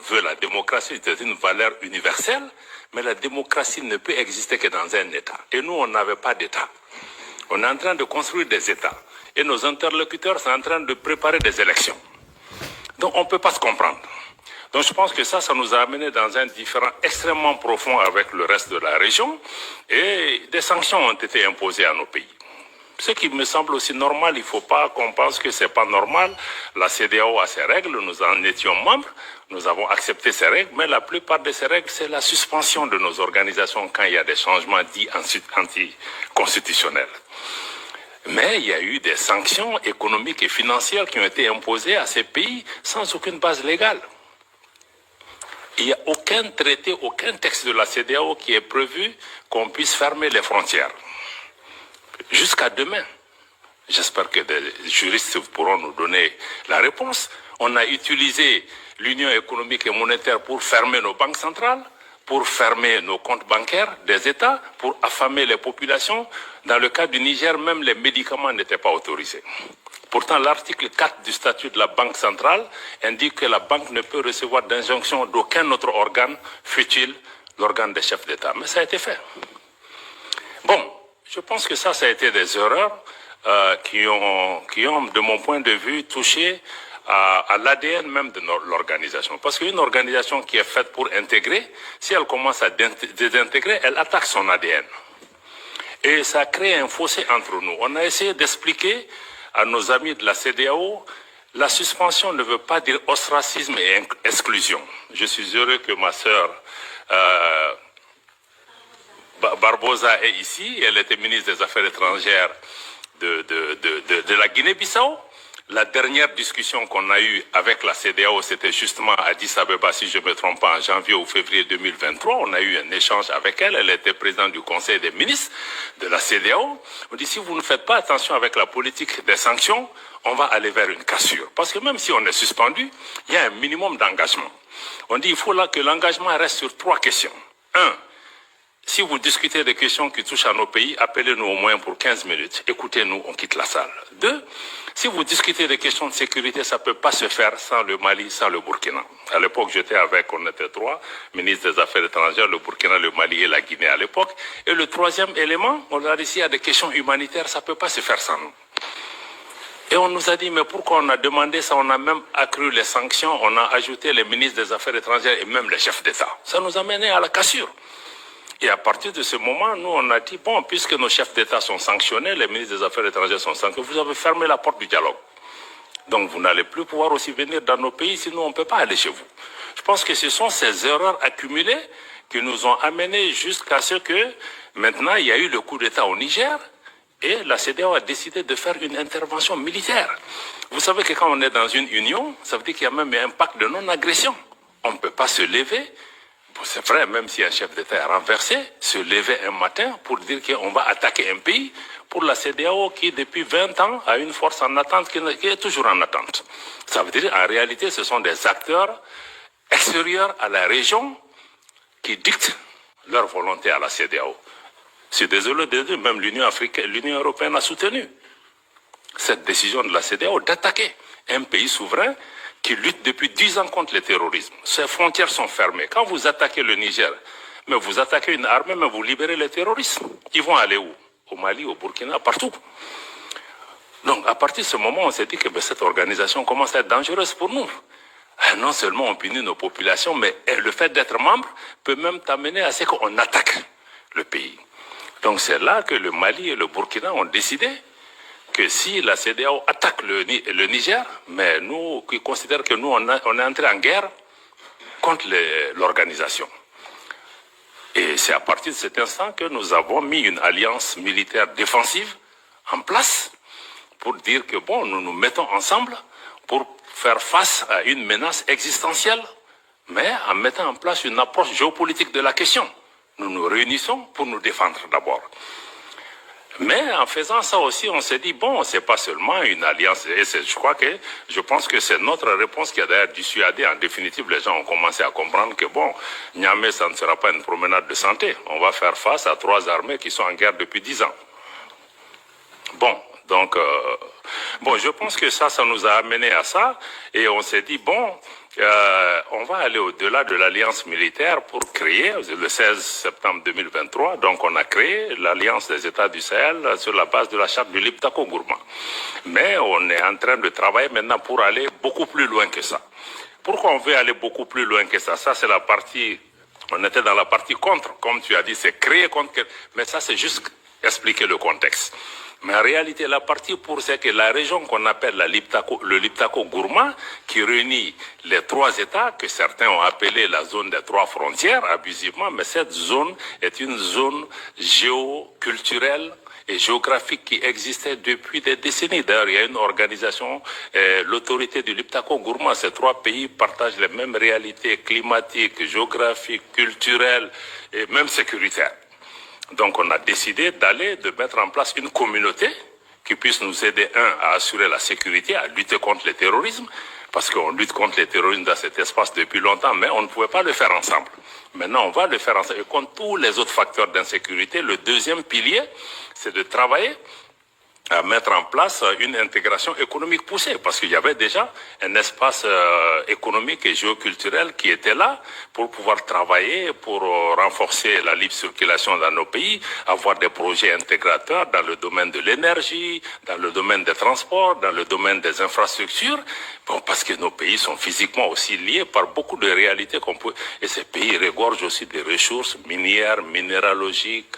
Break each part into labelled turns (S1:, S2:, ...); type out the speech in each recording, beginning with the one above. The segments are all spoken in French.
S1: veut la démocratie, c'est une valeur universelle, mais la démocratie ne peut exister que dans un État. Et nous, on n'avait pas d'État. On est en train de construire des États. Et nos interlocuteurs sont en train de préparer des élections. Donc, on ne peut pas se comprendre. Donc, je pense que ça nous a amené dans un différend extrêmement profond avec le reste de la région. Et des sanctions ont été imposées à nos pays. Ce qui me semble aussi normal, il ne faut pas qu'on pense que ce n'est pas normal. La CEDEAO a ses règles, nous en étions membres, nous avons accepté ces règles, mais la plupart de ces règles, c'est la suspension de nos organisations quand il y a des changements dits anticonstitutionnels. Mais il y a eu des sanctions économiques et financières qui ont été imposées à ces pays sans aucune base légale. Il n'y a aucun traité, aucun texte de la CEDEAO qui est prévu qu'on puisse fermer les frontières. Jusqu'à demain, j'espère que des juristes pourront nous donner la réponse. On a utilisé l'Union économique et monétaire pour fermer nos banques centrales, pour fermer nos comptes bancaires des États, pour affamer les populations. Dans le cas du Niger, même les médicaments n'étaient pas autorisés. Pourtant, l'article 4 du statut de la Banque centrale indique que la banque ne peut recevoir d'injonction d'aucun autre organe, fût-il l'organe des chefs d'État. Mais ça a été fait. Bon. Je pense que ça a été des erreurs qui ont, de mon point de vue, touché à l'ADN même de l'organisation. Parce qu'une organisation qui est faite pour intégrer, si elle commence à désintégrer, elle attaque son ADN. Et ça crée un fossé entre nous. On a essayé d'expliquer à nos amis de la CEDEAO, la suspension ne veut pas dire ostracisme et exclusion. Je suis heureux que ma sœur... Barbosa est ici, elle était ministre des Affaires étrangères de la Guinée-Bissau. La dernière discussion qu'on a eue avec la CEDEAO, c'était justement à Addis Abeba, si je ne me trompe pas, en janvier ou février 2023. On a eu un échange avec elle. Elle était présidente du Conseil des ministres de la CEDEAO. On dit, si vous ne faites pas attention avec la politique des sanctions, on va aller vers une cassure. Parce que même si on est suspendu, il y a un minimum d'engagement. On dit, il faut là que l'engagement reste sur 3 questions. 1. Si vous discutez des questions qui touchent à nos pays, appelez-nous au moins pour 15 minutes. Écoutez-nous, on quitte la salle. 2. Si vous discutez des questions de sécurité, ça ne peut pas se faire sans le Mali, sans le Burkina. À l'époque, j'étais avec, on était 3, ministres des Affaires étrangères, le Burkina, le Mali et la Guinée à l'époque. Et le 3e élément, on a dit, s'il y a des questions humanitaires, ça ne peut pas se faire sans nous. Et on nous a dit, mais pourquoi on a demandé ça? On a même accru les sanctions, on a ajouté les ministres des Affaires étrangères et même les chefs d'État. Ça nous a mené à la cassure. Et à partir de ce moment, nous, on a dit, bon, puisque nos chefs d'État sont sanctionnés, les ministres des Affaires étrangères sont sanctionnés, vous avez fermé la porte du dialogue. Donc, vous n'allez plus pouvoir aussi venir dans nos pays, sinon on ne peut pas aller chez vous. Je pense que ce sont ces erreurs accumulées qui nous ont amenés jusqu'à ce que, maintenant, il y a eu le coup d'État au Niger, et la CEDEAO a décidé de faire une intervention militaire. Vous savez que quand on est dans une union, ça veut dire qu'il y a même un pacte de non-agression. On ne peut pas se lever. C'est vrai, même si un chef d'État est renversé, se lever un matin pour dire qu'on va attaquer un pays, pour la CEDEAO qui, depuis 20 ans, a une force en attente qui est toujours en attente. Ça veut dire, en réalité, ce sont des acteurs extérieurs à la région qui dictent leur volonté à la CEDEAO. Je suis désolé de dire, même l'Union européenne a soutenu cette décision de la CEDEAO d'attaquer un pays souverain qui lutte depuis 10 ans contre le terrorisme. Ses frontières sont fermées. Quand vous attaquez le Niger, mais vous attaquez une armée, mais vous libérez les terroristes. Ils vont aller où? Au Mali, au Burkina, partout. Donc, à partir de ce moment, on s'est dit que cette organisation commence à être dangereuse pour nous. Non seulement on punit nos populations, mais le fait d'être membre peut même t'amener à ce qu'on attaque le pays. Donc, c'est là que le Mali et le Burkina ont décidé que si la CEDEAO attaque le Niger, mais nous qui considérons que nous, on est entré en guerre contre l'organisation. Et c'est à partir de cet instant que nous avons mis une alliance militaire défensive en place pour dire que bon, nous nous mettons ensemble pour faire face à une menace existentielle, mais en mettant en place une approche géopolitique de la question. Nous nous réunissons pour nous défendre d'abord. Mais en faisant ça aussi, on s'est dit, bon, c'est pas seulement une alliance. Et je pense que c'est notre réponse qui a d'ailleurs dissuadé. En définitive, les gens ont commencé à comprendre que, bon, Niamey, ça ne sera pas une promenade de santé. On va faire face à 3 armées qui sont en guerre depuis 10 ans. Bon, donc, je pense que ça nous a amené à ça. Et on s'est dit, bon, On va aller au-delà de l'alliance militaire pour créer, le 16 septembre 2023, donc on a créé l'alliance des États du Sahel sur la base de la charte du Liptako Gourma. Mais on est en train de travailler maintenant pour aller beaucoup plus loin que ça. Pourquoi on veut aller beaucoup plus loin que ça? Ça, c'est la partie, on était dans la partie contre, comme tu as dit, c'est créer contre, mais ça, c'est juste expliquer le contexte. Mais en réalité, la partie pour, c'est que la région qu'on appelle le Liptako Gourma, qui réunit les trois États, que certains ont appelé la zone des trois frontières, abusivement, mais cette zone est une zone géoculturelle et géographique qui existait depuis des décennies. D'ailleurs, il y a une organisation, l'autorité du Liptako Gourma. Ces trois pays partagent les mêmes réalités climatiques, géographiques, culturelles et même sécuritaires. Donc, on a décidé de mettre en place une communauté qui puisse nous aider, à assurer la sécurité, à lutter contre le terrorisme, parce qu'on lutte contre le terrorisme dans cet espace depuis longtemps, mais on ne pouvait pas le faire ensemble. Maintenant, on va le faire ensemble. Et contre tous les autres facteurs d'insécurité, le deuxième pilier, c'est de travailler à mettre en place une intégration économique poussée, parce qu'il y avait déjà un espace économique et géoculturel qui était là pour pouvoir travailler, pour renforcer la libre circulation dans nos pays, avoir des projets intégrateurs dans le domaine de l'énergie, dans le domaine des transports, dans le domaine des infrastructures, bon, parce que nos pays sont physiquement aussi liés par beaucoup de réalités qu'on peut, et ces pays regorgent aussi des ressources minières, minéralogiques,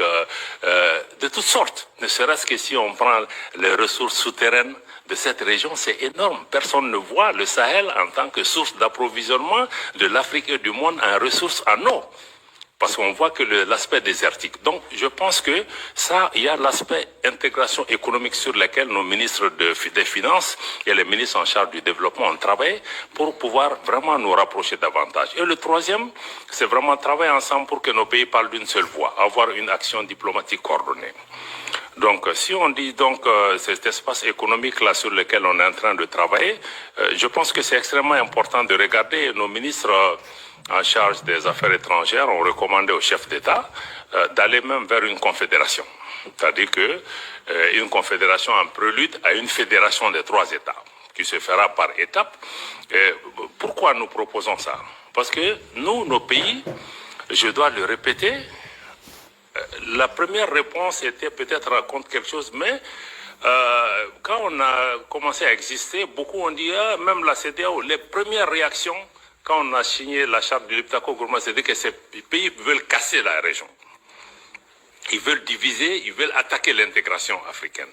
S1: de toutes sortes, ne serait-ce que si on prend les ressources souterraines de cette région, c'est énorme. Personne ne voit le Sahel en tant que source d'approvisionnement de l'Afrique et du monde en ressources en eau. Parce qu'on voit que l'aspect désertique. Donc, je pense que ça, il y a l'aspect intégration économique sur lequel nos ministres des Finances et les ministres en charge du développement ont travaillé pour pouvoir vraiment nous rapprocher davantage. Et le troisième, c'est vraiment travailler ensemble pour que nos pays parlent d'une seule voix, avoir une action diplomatique coordonnée. Donc, si on dit donc cet espace économique-là sur lequel on est en train de travailler, je pense que c'est extrêmement important de regarder. Nos ministres en charge des affaires étrangères ont recommandé au chef d'État d'aller même vers une confédération. C'est-à-dire que une confédération en prélude à une fédération des trois États, qui se fera par étapes. Pourquoi nous proposons ça? Parce que nous, nos pays, je dois le répéter, la première réponse était peut-être contre quelque chose, mais quand on a commencé à exister, beaucoup ont dit, même la CEDEAO, les premières réactions, quand on a signé la charte du Liptako Gourma, c'est que ces pays veulent casser la région. Ils veulent diviser, ils veulent attaquer l'intégration africaine.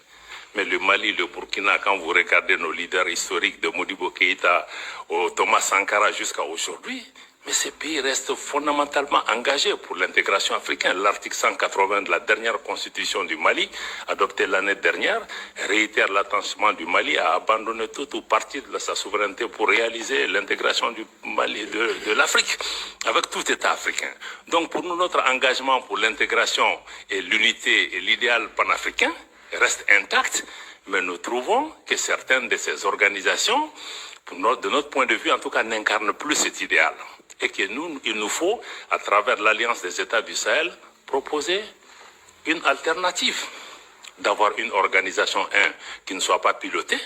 S1: Mais le Mali, le Burkina, quand vous regardez nos leaders historiques de Modibo Keïta au Thomas Sankara jusqu'à aujourd'hui, mais ces pays restent fondamentalement engagés pour l'intégration africaine. L'article 180 de la dernière constitution du Mali, adoptée l'année dernière, réitère l'attachement du Mali à abandonner tout ou partie de sa souveraineté pour réaliser l'intégration du Mali, de l'Afrique, avec tout État africain. Donc pour nous, notre engagement pour l'intégration et l'unité et l'idéal panafricain reste intact, mais nous trouvons que certaines de ces organisations, de notre point de vue en tout cas, n'incarnent plus cet idéal. Et que nous, il nous faut, à travers l'Alliance des États du Sahel, proposer une alternative. D'avoir une organisation, qui ne soit pas pilotée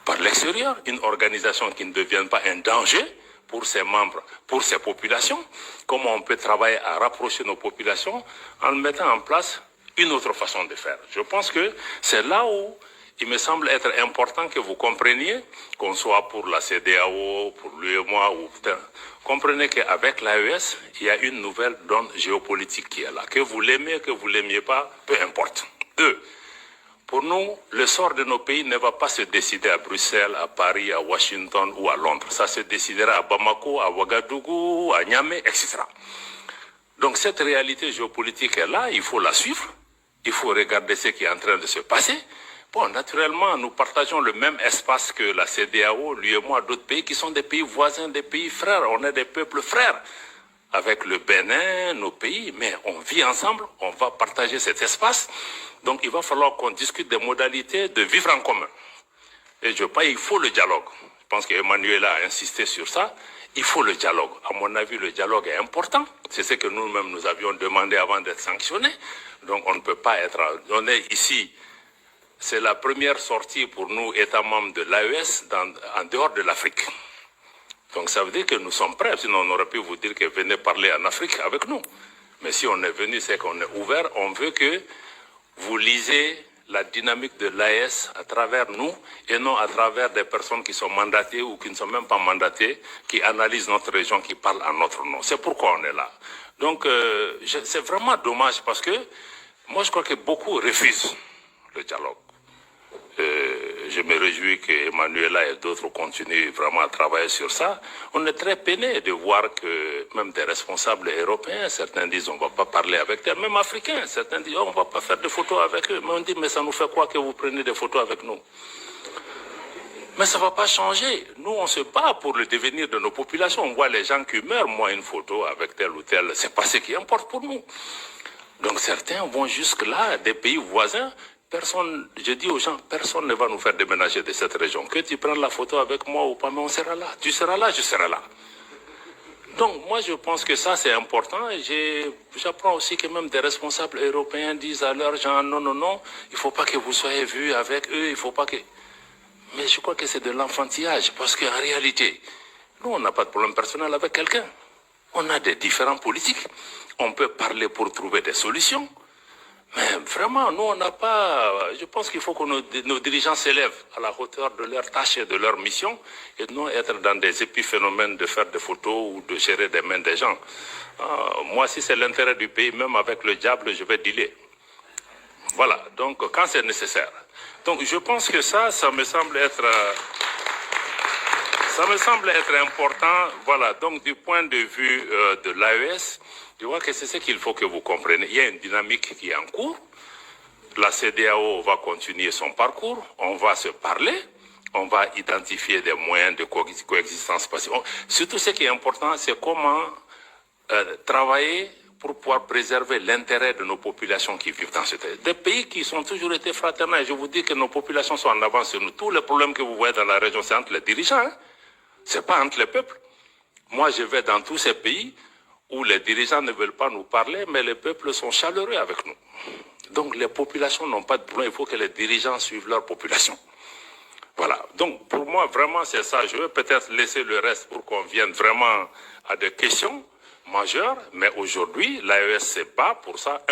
S1: par l'extérieur, une organisation qui ne devienne pas un danger pour ses membres, pour ses populations. Comment on peut travailler à rapprocher nos populations en mettant en place une autre façon de faire. Je pense que c'est là où il me semble être important que vous compreniez, qu'on soit pour la CEDEAO, pour l'UEMOA ou... Comprenez qu'avec l'AES, il y a une nouvelle donne géopolitique qui est là. Que vous l'aimez, que vous ne l'aimiez pas, peu importe. 2. Pour nous, le sort de nos pays ne va pas se décider à Bruxelles, à Paris, à Washington ou à Londres. Ça se décidera à Bamako, à Ouagadougou, à Niamey, etc. Donc cette réalité géopolitique est là, il faut la suivre. Il faut regarder ce qui est en train de se passer. Bon, naturellement, nous partageons le même espace que la CEDEAO, l'UEMOA, d'autres pays qui sont des pays voisins, des pays frères. On est des peuples frères. Avec le Bénin, nos pays, mais on vit ensemble, on va partager cet espace. Donc il va falloir qu'on discute des modalités de vivre en commun. Et je pense qu'il faut le dialogue. Je pense qu'Emmanuel a insisté sur ça. Il faut le dialogue. À mon avis, le dialogue est important. C'est ce que nous-mêmes nous avions demandé avant d'être sanctionnés. Donc on ne peut pas être... On est ici... C'est la première sortie pour nous, États membres de l'AES, en dehors de l'Afrique. Donc ça veut dire que nous sommes prêts, sinon on aurait pu vous dire que venez parler en Afrique avec nous. Mais si on est venu, c'est qu'on est ouvert, on veut que vous lisez la dynamique de l'AES à travers nous et non à travers des personnes qui sont mandatées ou qui ne sont même pas mandatées, qui analysent notre région, qui parlent en notre nom. C'est pourquoi on est là. Donc c'est vraiment dommage parce que moi je crois que beaucoup refusent le dialogue. Je me réjouis qu'Emmanuela et d'autres continuent vraiment à travailler sur ça. On est très peiné de voir que même des responsables européens, certains disent on ne va pas parler avec eux, même africains, certains disent oh, on ne va pas faire de photos avec eux. Mais on dit mais ça nous fait quoi que vous preniez des photos avec nous? Mais ça ne va pas changer. Nous, on se bat pour le devenir de nos populations. On voit les gens qui meurent, moi une photo avec tel ou tel, c'est pas ce qui importe pour nous. Donc certains vont jusque-là, des pays voisins. Personne, je dis aux gens, personne ne va nous faire déménager de cette région. Que tu prennes la photo avec moi ou pas, mais on sera là. Tu seras là, je serai là. Donc moi je pense que ça c'est important. J'apprends aussi que même des responsables européens disent à leurs gens, non, non, non, il ne faut pas que vous soyez vus avec eux, il ne faut pas que... Mais je crois que c'est de l'enfantillage, parce qu'en réalité, nous on n'a pas de problème personnel avec quelqu'un. On a des différents politiques. On peut parler pour trouver des solutions. Mais vraiment, nous, on n'a pas... Je pense qu'il faut que nos dirigeants s'élèvent à la hauteur de leur tâche et de leur mission et non être dans des épiphénomènes de faire des photos ou de gérer des mains des gens. Moi, si c'est l'intérêt du pays, même avec le diable, je vais dealer. Voilà, donc quand c'est nécessaire. Donc je pense que ça me semble être... Ça me semble être important, voilà, donc du point de vue de l'AES, je vois que c'est ce qu'il faut que vous compreniez. Il y a une dynamique qui est en cours. La CEDEAO va continuer son parcours. On va se parler. On va identifier des moyens de coexistence passive. Surtout, ce qui est important, c'est comment travailler pour pouvoir préserver l'intérêt de nos populations qui vivent dans ce pays. Des pays qui sont toujours été fraternels. Je vous dis que nos populations sont en avance sur nous. Tous les problèmes que vous voyez dans la région, c'est entre les dirigeants. Hein? C'est pas entre les peuples. Moi, je vais dans tous ces pays où les dirigeants ne veulent pas nous parler, mais les peuples sont chaleureux avec nous. Donc les populations n'ont pas de problème, il faut que les dirigeants suivent leur population. Voilà, donc pour moi vraiment c'est ça, je vais peut-être laisser le reste pour qu'on vienne vraiment à des questions majeures, mais aujourd'hui l'AES se bat pour ça,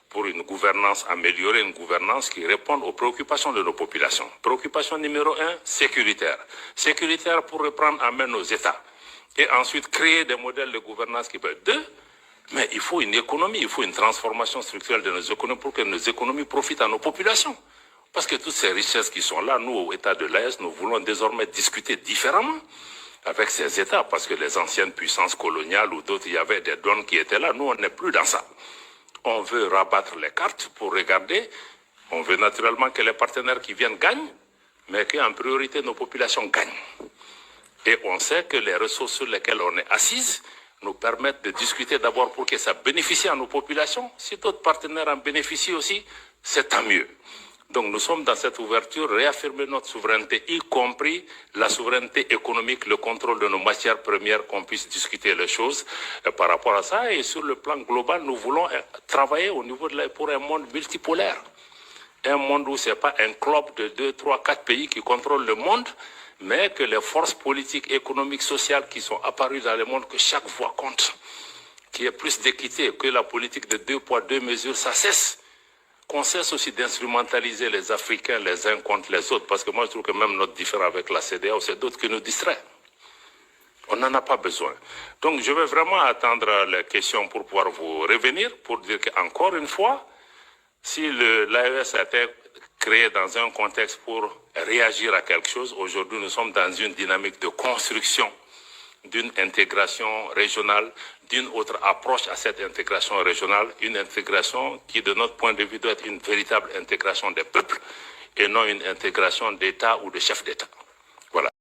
S1: pour une gouvernance, améliorer une gouvernance qui réponde aux préoccupations de nos populations. Préoccupation numéro 1, sécuritaire. Sécuritaire pour reprendre en main nos États. Et ensuite créer des modèles de gouvernance qui peuvent être deux, mais il faut une économie, il faut une transformation structurelle de nos économies pour que nos économies profitent à nos populations. Parce que toutes ces richesses qui sont là, nous, au État de l'AES, nous voulons désormais discuter différemment avec ces États, parce que les anciennes puissances coloniales ou d'autres, il y avait des donnes qui étaient là, nous, on n'est plus dans ça. On veut rabattre les cartes pour regarder, on veut naturellement que les partenaires qui viennent gagnent, mais qu'en priorité, nos populations gagnent. Et on sait que les ressources sur lesquelles on est assise nous permettent de discuter d'abord pour que ça bénéficie à nos populations. Si d'autres partenaires en bénéficient aussi, c'est tant mieux. Donc nous sommes dans cette ouverture, réaffirmer notre souveraineté, y compris la souveraineté économique, le contrôle de nos matières premières, qu'on puisse discuter les choses par rapport à ça. Et sur le plan global, nous voulons travailler au niveau pour un monde multipolaire. Un monde où ce n'est pas un club de 2, 3, 4 pays qui contrôlent le monde, mais que les forces politiques, économiques, sociales qui sont apparues dans le monde, que chaque voix compte, qu'il y ait plus d'équité, que la politique de 2 poids, 2 mesures, ça cesse. Qu'on cesse aussi d'instrumentaliser les Africains les uns contre les autres, parce que moi je trouve que même notre différend avec la CEDEAO, c'est d'autres qui nous distraient. On n'en a pas besoin. Donc je vais vraiment attendre les questions pour pouvoir vous revenir, pour dire qu'encore une fois, si l'AES a été créé dans un contexte pour réagir à quelque chose, aujourd'hui nous sommes dans une dynamique de construction d'une intégration régionale, d'une autre approche à cette intégration régionale, une intégration qui de notre point de vue doit être une véritable intégration des peuples et non une intégration d'État ou de chefs d'État. Voilà.